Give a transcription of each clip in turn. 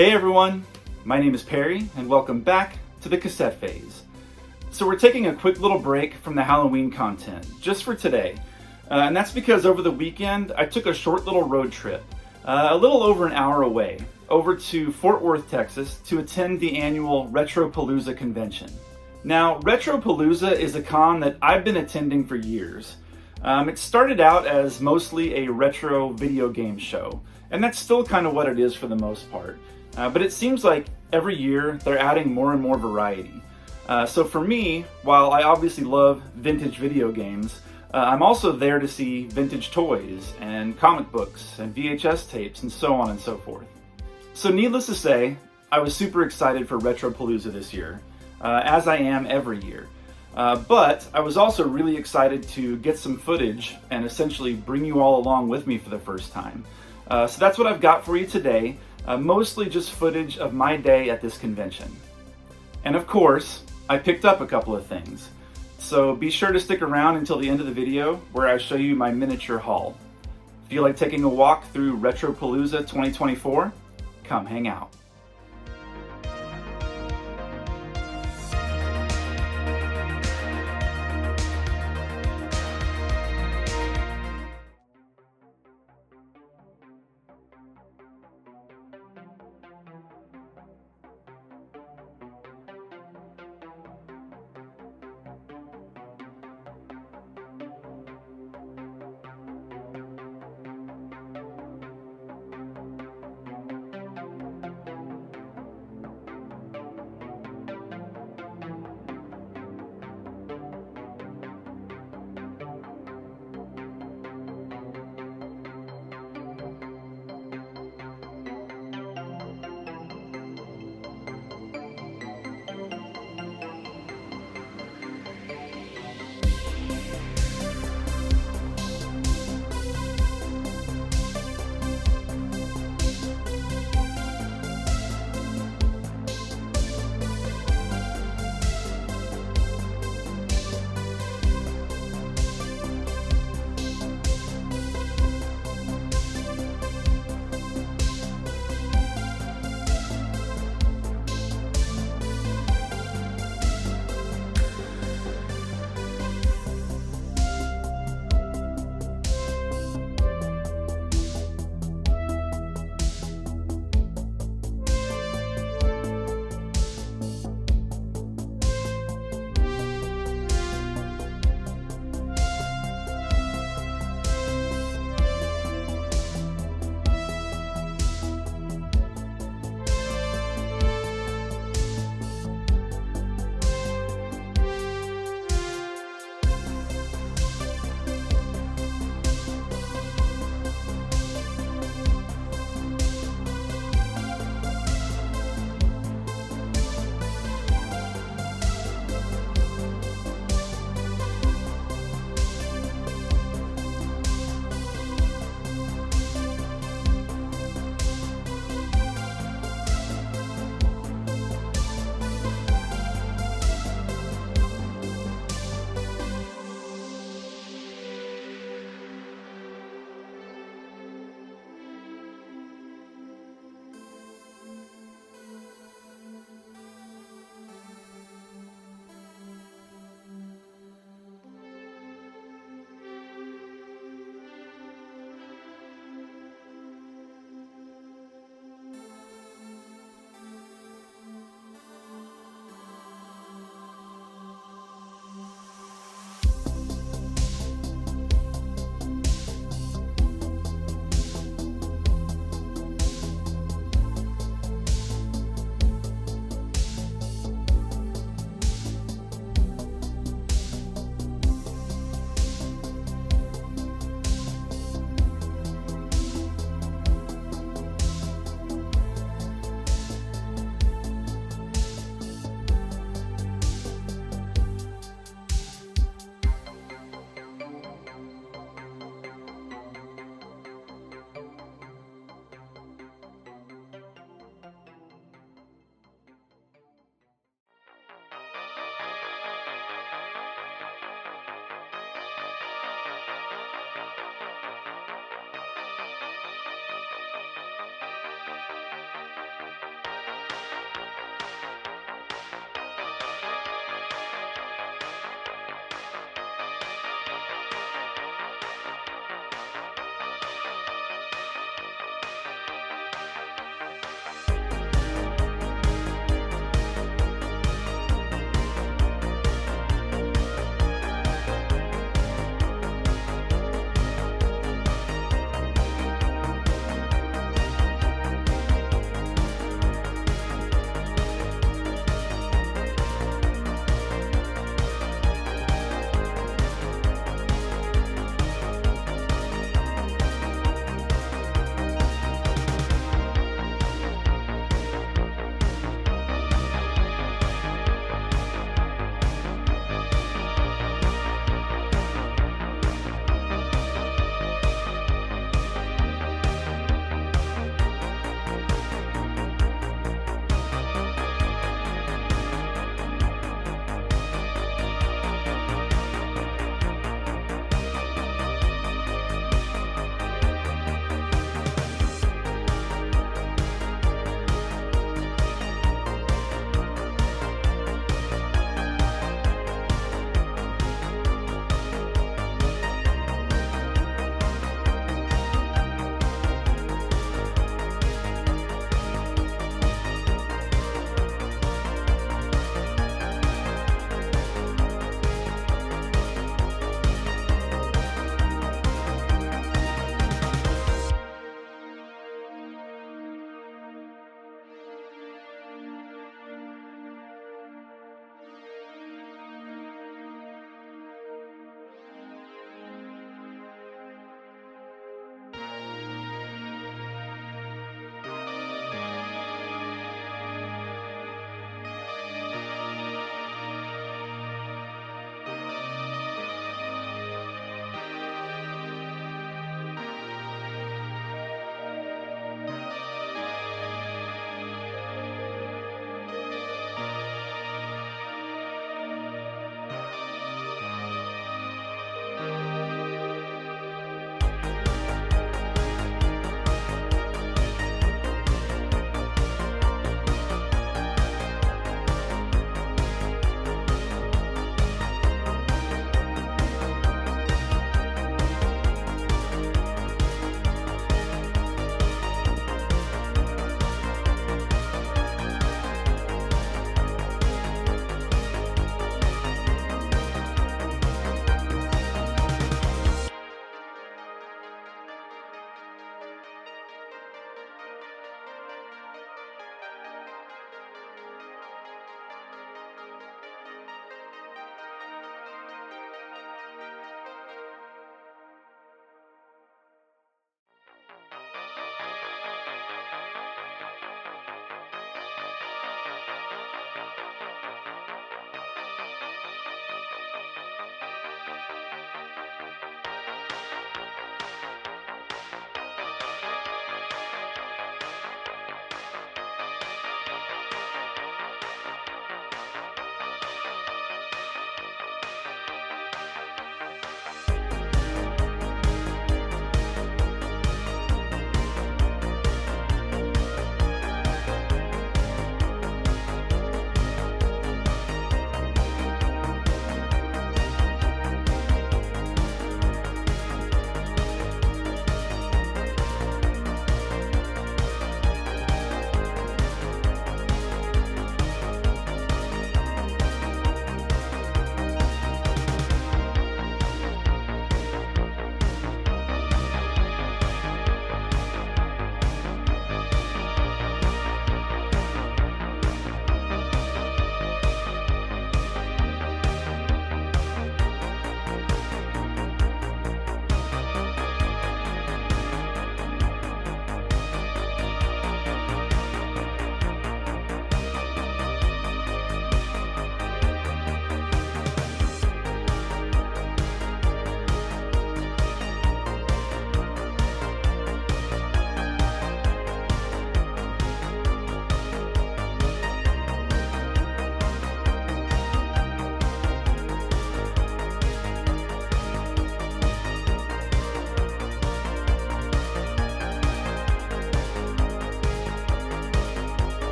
Hey everyone, my name is Perry and welcome back to the cassette phase. So we're taking a quick little break from the Halloween content just for today. And that's because over the weekend I took a short little road trip, a little over an hour away, over to Fort Worth, Texas to attend the annual Retropalooza convention. Now, Retropalooza is a con that I've been attending for years. It started out as mostly a retro video game show, and that's still kind of what it is for the most part. But it seems like every year they're adding more and more variety. So for me, while I obviously love vintage video games, I'm also there to see vintage toys and comic books and VHS tapes and so on and so forth. So needless to say, I was super excited for Retropalooza this year, as I am every year. But I was also really excited to get some footage and essentially bring you all along with me for the first time. So that's what I've got for you today, mostly just footage of my day at this convention. And of course, I picked up a couple of things. So be sure to stick around until the end of the video where I show you my miniature haul. Feel like taking a walk through Retropalooza 2024? Come hang out.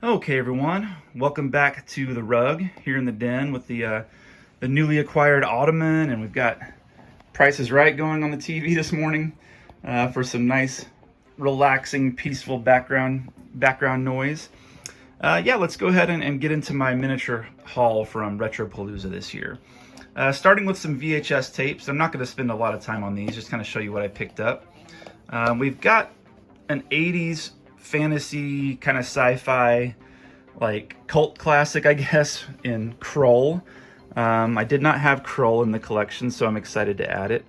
Okay, everyone, welcome back to the rug here in the den with the newly acquired ottoman, and we've got Price is Right going on the TV this morning for some nice, relaxing, peaceful background noise. Yeah, let's go ahead and get into my miniature haul from Retropalooza this year. Starting with some VHS tapes. I'm not going to spend a lot of time on these, just kind of show you what I picked up. We've got an 80s fantasy kind of sci-fi like cult classic, I guess, in Krull. I did not have Krull in the collection, so I'm excited to add it.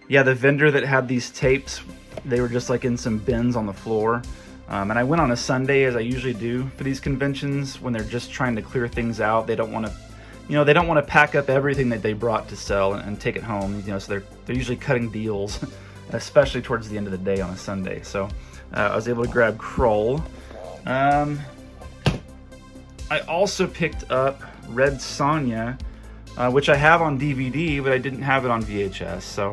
Yeah, the vendor that had these tapes, they were just like in some bins on the floor. And I went on a Sunday, as I usually do for these conventions, when they're just trying to clear things out. They don't want to, they don't want to pack up everything that they brought to sell and take it home. So they're usually cutting deals, especially towards the end of the day on a Sunday. So I was able to grab Krull. I also picked up Red Sonja, which I have on DVD, but I didn't have it on VHS. So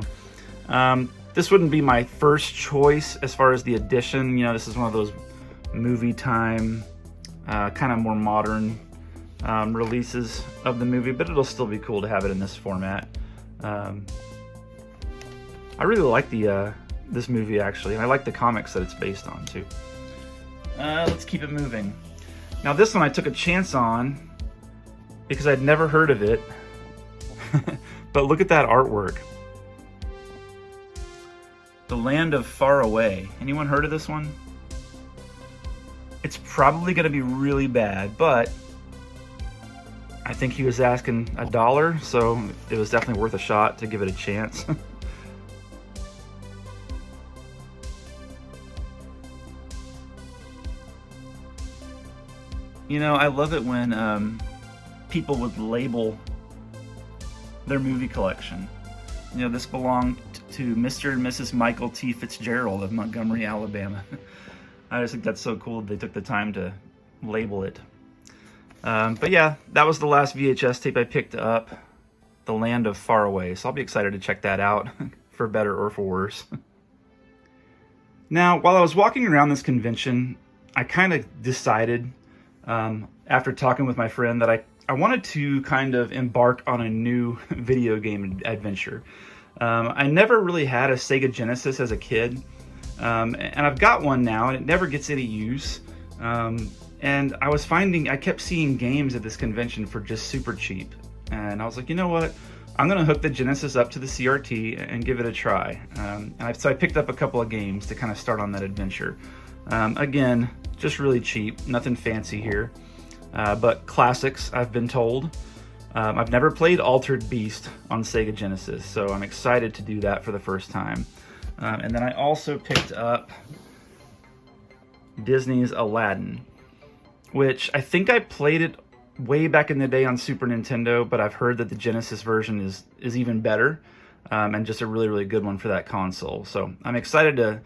this wouldn't be my first choice as far as the edition. This is one of those movie time, kind of more modern releases of the movie, but it'll still be cool to have it in this format. I really like this movie, actually, and I like the comics that it's based on too. Let's keep it moving. Now this one I took a chance on because I'd never heard of it, but look at that artwork. The Land of Far Away. Anyone heard of this one? It's probably going to be really bad, but I think he was asking $1, so it was definitely worth a shot to give it a chance. I love it when people would label their movie collection. This belonged to Mr. and Mrs. Michael T. Fitzgerald of Montgomery, Alabama. I just think that's so cool they took the time to label it. But yeah, that was the last VHS tape I picked up, The Land of Far Away. So I'll be excited to check that out, for better or for worse. Now, while I was walking around this convention, I kind of decided, after talking with my friend, that I wanted to kind of embark on a new video game adventure. I never really had a Sega Genesis as a kid, and I've got one now, and it never gets any use. And I kept seeing games at this convention for just super cheap. And I was like, you know what? I'm going to hook the Genesis up to the CRT and give it a try. So I picked up a couple of games to kind of start on that adventure. Again, just really cheap, nothing fancy here. But classics, I've been told. I've never played Altered Beast on Sega Genesis, so I'm excited to do that for the first time. And then I also picked up Disney's Aladdin, which I think I played it way back in the day on Super Nintendo, but I've heard that the Genesis version is even better, and just a really, really good one for that console. So I'm excited to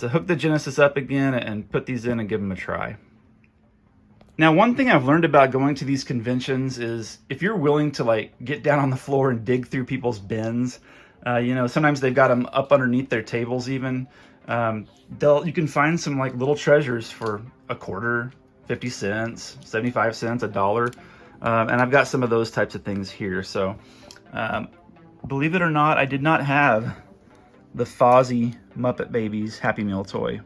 hook the Genesis up again and put these in and give them a try. Now, one thing I've learned about going to these conventions is if you're willing to get down on the floor and dig through people's bins, sometimes they've got them up underneath their tables even. You can find some little treasures for a quarter, 50 cents, 75 cents, $1. And I've got some of those types of things here. So believe it or not, I did not have the Fozzie Muppet Babies Happy Meal toy.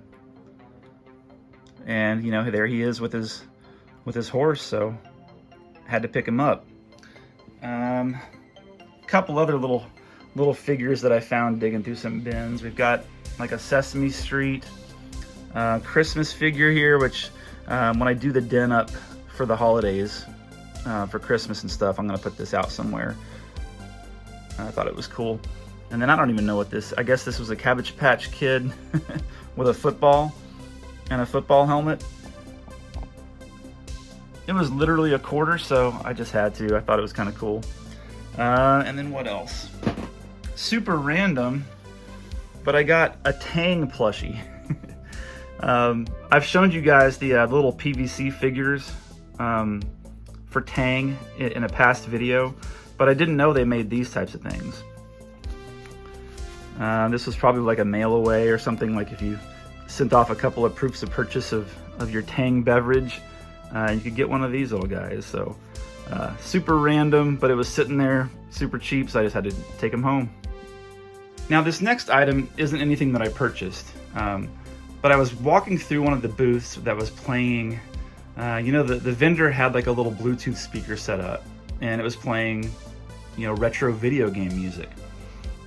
And there he is with his horse, so had to pick him up. Couple other little figures that I found digging through some bins. We've got a Sesame Street Christmas figure here, which when I do the den up for the holidays, for Christmas and stuff, I'm gonna put this out somewhere. I thought it was cool. And then I don't even know what I guess this was a Cabbage Patch Kid with a football and a football helmet. It was literally a quarter, so I just had to. I thought it was kind of cool. And then what else? Super random, but I got a Tang plushie. I've shown you guys the little PVC figures for Tang in a past video, but I didn't know they made these types of things. This was probably a mail away or something, if you sent off a couple of proofs of purchase of your Tang beverage, you could get one of these little guys. So super random, but it was sitting there super cheap, so I just had to take them home. Now this next item isn't anything that I purchased, but I was walking through one of the booths that was playing, the vendor had like a little Bluetooth speaker set up, and it was playing, retro video game music.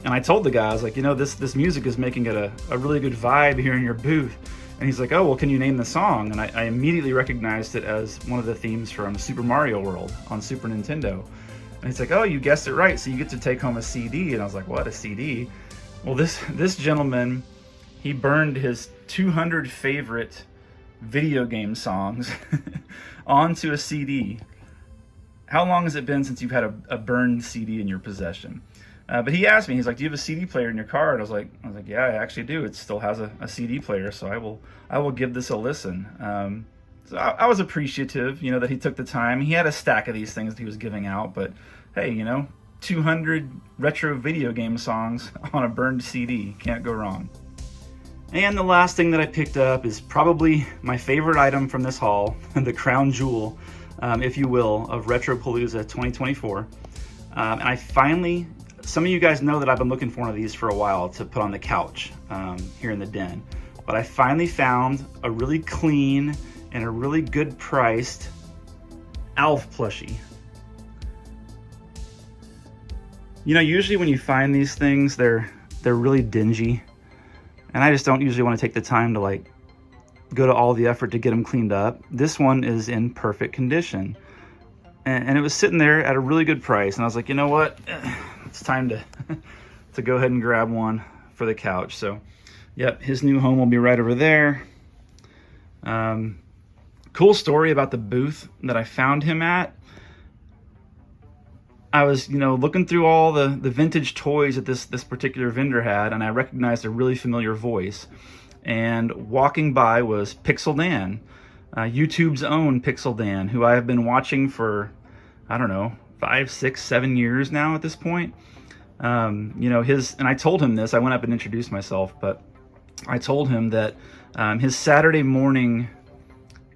And I told the guy, I was like, this music is making it a really good vibe here in your booth. And he's like, oh, well, can you name the song? And I immediately recognized it as one of the themes from Super Mario World on Super Nintendo. And he's like, oh, you guessed it right, so you get to take home a CD. And I was like, what, a CD? Well, this gentleman, he burned his 200 favorite video game songs onto a CD. How long has it been since you've had a burned CD in your possession? But he asked me, he's like, do you have a CD player in your car? And I was like, yeah, I actually do. It still has a CD player, so I will give this a listen. So I was appreciative, that he took the time. He had a stack of these things that he was giving out, but hey, 200 retro video game songs on a burned CD. Can't go wrong. And the last thing that I picked up is probably my favorite item from this haul, the crown jewel, if you will, of Retropalooza 2024. And I finally, some of you guys know that I've been looking for one of these for a while to put on the couch here in the den. But I finally found a really clean and a really good priced Alf plushie. Usually when you find these things, they're really dingy. And I just don't usually want to take the time to go to all the effort to get them cleaned up. This one is in perfect condition. And it was sitting there at a really good price. And I was like, you know what? It's time to go ahead and grab one for the couch. So, yep, his new home will be right over there. Cool story about the booth that I found him at. I was, looking through all the vintage toys that this particular vendor had, and I recognized a really familiar voice. And walking by was Pixel Dan, YouTube's own Pixel Dan, who I have been watching for, 5, 6, 7 years now at this point. And I told him this, I went up and introduced myself, but I told him that his Saturday morning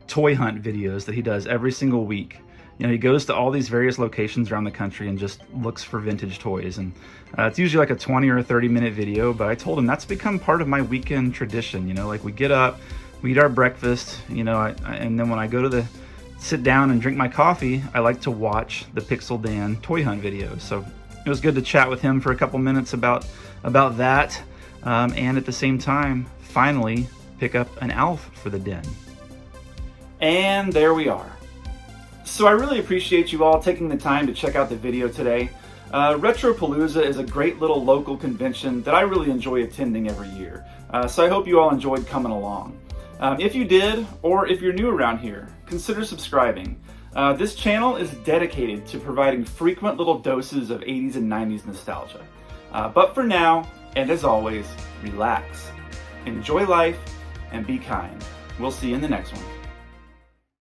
toy hunt videos that he does every single week, he goes to all these various locations around the country and just looks for vintage toys. And it's usually like a 20 or a 30-minute video, but I told him that's become part of my weekend tradition. We get up, we eat our breakfast, and then when I go to sit down and drink my coffee, I like to watch the Pixel Dan toy hunt videos. So it was good to chat with him for a couple minutes about that, and at the same time, finally pick up an Alf for the den. And there we are. So I really appreciate you all taking the time to check out the video today. Retropalooza is a great little local convention that I really enjoy attending every year. So I hope you all enjoyed coming along. If you did, or if you're new around here, consider subscribing. This channel is dedicated to providing frequent little doses of 80s and 90s nostalgia. But for now, and as always, relax, enjoy life, and be kind. We'll see you in the next one.